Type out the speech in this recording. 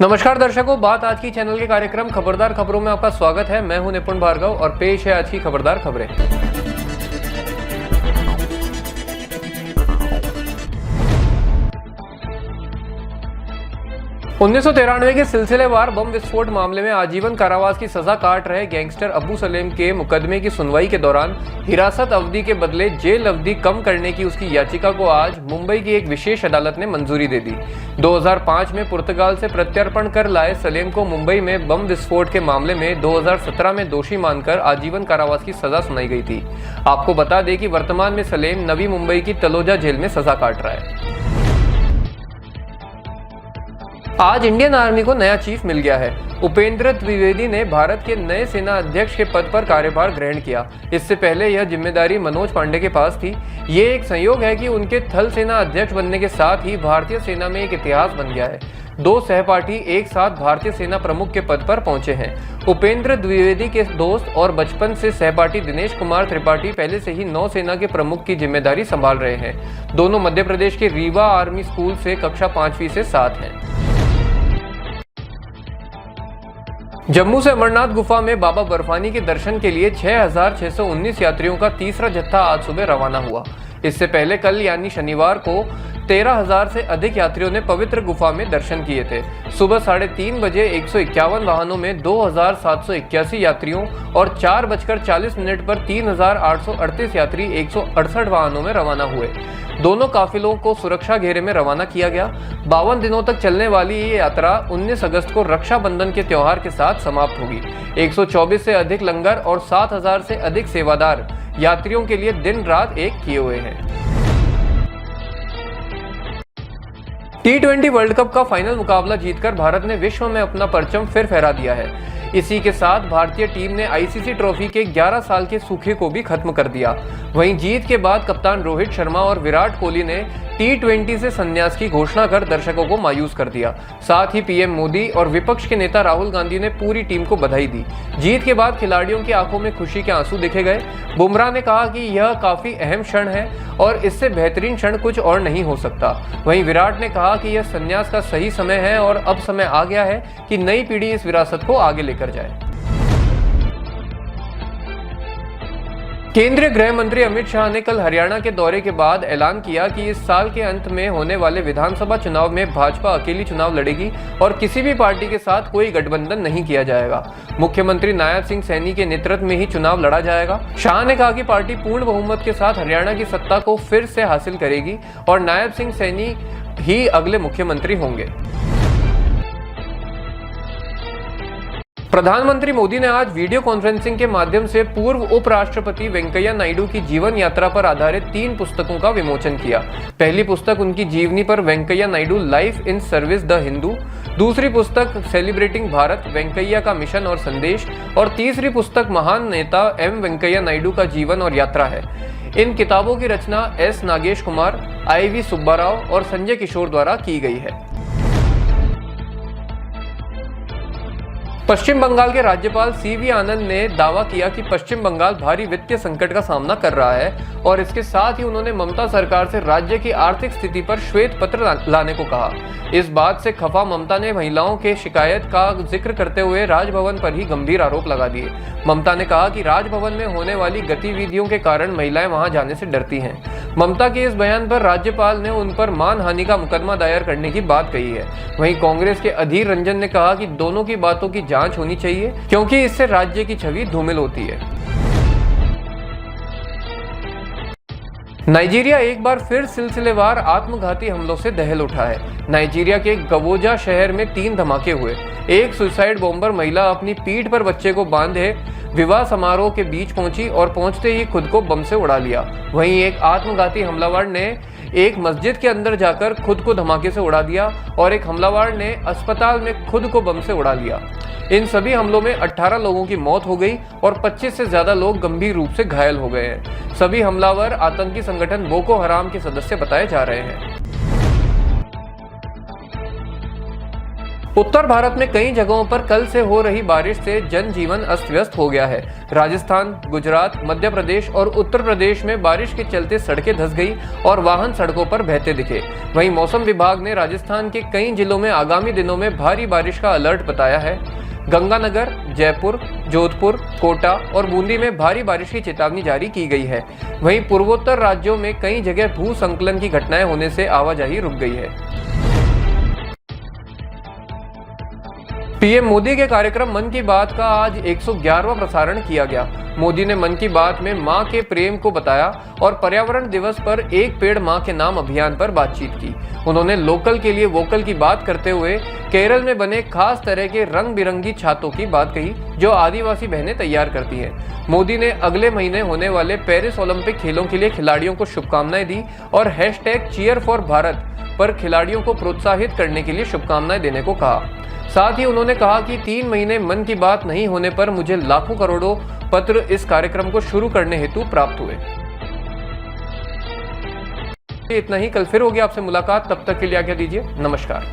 नमस्कार दर्शकों, बात आज की चैनल के कार्यक्रम खबरदार खबरों में आपका स्वागत है। मैं हूं निपुण भार्गव और पेश है आज की खबरदार खबरें। 1993 के सिलसिलेवार बम विस्फोट मामले में आजीवन कारावास की सजा काट रहे गैंगस्टर अबू सलेम के मुकदमे की सुनवाई के दौरान हिरासत अवधि के बदले जेल अवधि कम करने की उसकी याचिका को आज मुंबई की एक विशेष अदालत ने मंजूरी दे दी। 2005 में पुर्तगाल से प्रत्यर्पण कर लाए सलेम को मुंबई में बम विस्फोट के मामले में 2017 में दोषी मानकर आजीवन कारावास की सजा सुनाई गई थी। आपको बता दें कि वर्तमान में सलेम नवी मुंबई की तलोजा जेल में सजा काट रहा है। आज इंडियन आर्मी को नया चीफ मिल गया है। उपेंद्र द्विवेदी ने भारत के नए सेना अध्यक्ष के पद पर कार्यभार ग्रहण किया। इससे पहले यह जिम्मेदारी मनोज पांडे के पास थी। ये एक संयोग है कि उनके थल सेना अध्यक्ष बनने के साथ ही भारतीय सेना में एक इतिहास बन गया है। दो सहपाठी एक साथ भारतीय सेना प्रमुख के पद पर पहुंचे हैं। उपेंद्र द्विवेदी के दोस्त और बचपन से सहपाठी दिनेश कुमार त्रिपाठी पहले से ही नौसेना के प्रमुख की जिम्मेदारी संभाल रहे हैं। दोनों मध्य प्रदेश के रीवा आर्मी स्कूल से कक्षा 5वीं से साथ हैं। जम्मू से अमरनाथ गुफा में बाबा बर्फानी के दर्शन के लिए 6,619 यात्रियों का तीसरा जत्था आज सुबह रवाना हुआ। इससे पहले कल यानी शनिवार को 13,000 से अधिक यात्रियों ने पवित्र गुफा में दर्शन किए थे। सुबह 3:30 बजे 151 वाहनों में 2,781 यात्रियों और 4:40 पर 3,838 यात्री 168 वाहनों में रवाना हुए। दोनों काफिलों को सुरक्षा घेरे में रवाना किया गया। 52 दिनों तक चलने वाली ये यात्रा 19 अगस्त को रक्षाबंधन के त्योहार के साथ समाप्त होगी। 124 से अधिक लंगर और 7,000 से अधिक सेवादार यात्रियों के लिए दिन रात एक किए हुए हैं। T20 वर्ल्ड कप का फाइनल मुकाबला जीतकर भारत ने विश्व में अपना परचम फिर फहरा दिया है। इसी के साथ भारतीय टीम ने आईसीसी ट्रॉफी के 11 साल के सूखे को भी खत्म कर दिया। वहीं जीत के बाद कप्तान रोहित शर्मा और विराट कोहली ने T20 से संन्यास की घोषणा कर दर्शकों को मायूस कर दिया। साथ ही पीएम मोदी और विपक्ष के नेता राहुल गांधी ने पूरी टीम को बधाई दी। जीत के बाद खिलाड़ियों की आंखों में खुशी के आंसू देखे गए। बुमराह ने कहा कि यह काफी अहम क्षण है और इससे बेहतरीन क्षण कुछ और नहीं हो सकता। वहीं विराट ने कहा कि यह संन्यास का सही समय है और अब समय आ गया है कि नई पीढ़ी इस विरासत को आगे लेकर जाए। केंद्रीय गृह मंत्री अमित शाह ने कल हरियाणा के दौरे के बाद ऐलान किया कि इस साल के अंत में होने वाले विधानसभा चुनाव में भाजपा अकेली चुनाव लड़ेगी और किसी भी पार्टी के साथ कोई गठबंधन नहीं किया जाएगा। मुख्यमंत्री नायब सिंह सैनी के नेतृत्व में ही चुनाव लड़ा जाएगा। शाह ने कहा कि पार्टी पूर्ण बहुमत के साथ हरियाणा की सत्ता को फिर से हासिल करेगी और नायब सिंह सैनी ही अगले मुख्यमंत्री होंगे। प्रधानमंत्री मोदी ने आज वीडियो कॉन्फ्रेंसिंग के माध्यम से पूर्व उपराष्ट्रपति वेंकैया नायडू की जीवन यात्रा पर आधारित 3 पुस्तकों का विमोचन किया। पहली पुस्तक उनकी जीवनी पर Venkaiah Naidu life in service the Hindu, दूसरी पुस्तक सेलिब्रेटिंग भारत वेंकैया का मिशन और संदेश और तीसरी पुस्तक महान नेता एम वेंकैया नायडू का जीवन और यात्रा है। इन किताबों की रचना एस नागेश कुमार, IV सुब्बाराव और संजय किशोर द्वारा की गई है। पश्चिम बंगाल के राज्यपाल CV आनंद ने दावा किया कि पश्चिम बंगाल भारी वित्तीय संकट का सामना कर रहा है और इसके साथ ही उन्होंने ममता सरकार से राज्य की आर्थिक स्थिति पर श्वेत पत्र लाने को कहा। इस बात से खफा ममता ने महिलाओं के शिकायत का जिक्र करते हुए राजभवन पर ही गंभीर आरोप लगा दिए। ममता ने कहा कि राजभवन में होने वाली गतिविधियों के कारण महिलाएं वहां जाने से डरती हैं। ममता के इस बयान पर राज्यपाल ने उन पर मानहानि का मुकदमा दायर करने की बात कही है। वहीं कांग्रेस के अधीर रंजन ने कहा कि दोनों की बातों की जांच होनी चाहिए क्योंकि इससे राज्य की छवि धूमिल होती है। नाइजीरिया एक बार फिर सिलसिलेवार आत्मघाती हमलों से दहल उठा है। नाइजीरिया के गवोजा शहर में 3 धमाके हुए। एक सुसाइड बॉम्बर महिला अपनी पीठ पर बच्चे को बांधे विवाह समारोह के बीच पहुंची और पहुंचते ही खुद को बम से उड़ा लिया। वहीं एक आत्मघाती हमलावर ने एक मस्जिद के अंदर जाकर खुद को धमाके से उड़ा दिया और एक हमलावर ने अस्पताल में खुद को बम से उड़ा लिया। इन सभी हमलों में 18 लोगों की मौत हो गई और 25 से ज्यादा लोग गंभीर रूप से घायल हो गए हैं। सभी हमलावर आतंकी संगठन बोको हराम के सदस्य बताए जा रहे हैं। उत्तर भारत में कई जगहों पर कल से हो रही बारिश से जनजीवन अस्त व्यस्त हो गया है। राजस्थान, गुजरात, मध्य प्रदेश और उत्तर प्रदेश में बारिश के चलते सड़कें धंस गई और वाहन सड़कों पर बहते दिखे। वहीं मौसम विभाग ने राजस्थान के कई जिलों में आगामी दिनों में भारी बारिश का अलर्ट बताया है। गंगानगर, जयपुर, जोधपुर, कोटा और बूंदी में भारी बारिश की चेतावनी जारी की गई है। वहीं पूर्वोत्तर राज्यों में कई जगह भूस्खलन की घटनाएं होने से आवाजाही रुक गई है। पीएम मोदी के कार्यक्रम मन की बात का आज 111वां प्रसारण किया गया। मोदी ने मन की बात में मां के प्रेम को बताया और पर्यावरण दिवस पर एक पेड़ मां के नाम अभियान पर बातचीत की। उन्होंने लोकल के लिए वोकल की बात करते हुए केरल में बने खास तरह के रंग बिरंगी छातों की बात कही, जो आदिवासी बहनें तैयार करती हैं। मोदी ने अगले महीने होने वाले पेरिस ओलंपिक खेलों के लिए खिलाड़ियों को शुभकामनाएं दी और #cheer4Bharat पर खिलाड़ियों को प्रोत्साहित करने के लिए शुभकामनाएं देने को कहा। साथ ही उन्होंने कहा कि 3 महीने मन की बात नहीं होने पर मुझे लाखों करोड़ों पत्र इस कार्यक्रम को शुरू करने हेतु प्राप्त हुए। इतना ही, कल फिर होगी आपसे मुलाकात। तब तक के लिए आज्ञा दीजिए। नमस्कार।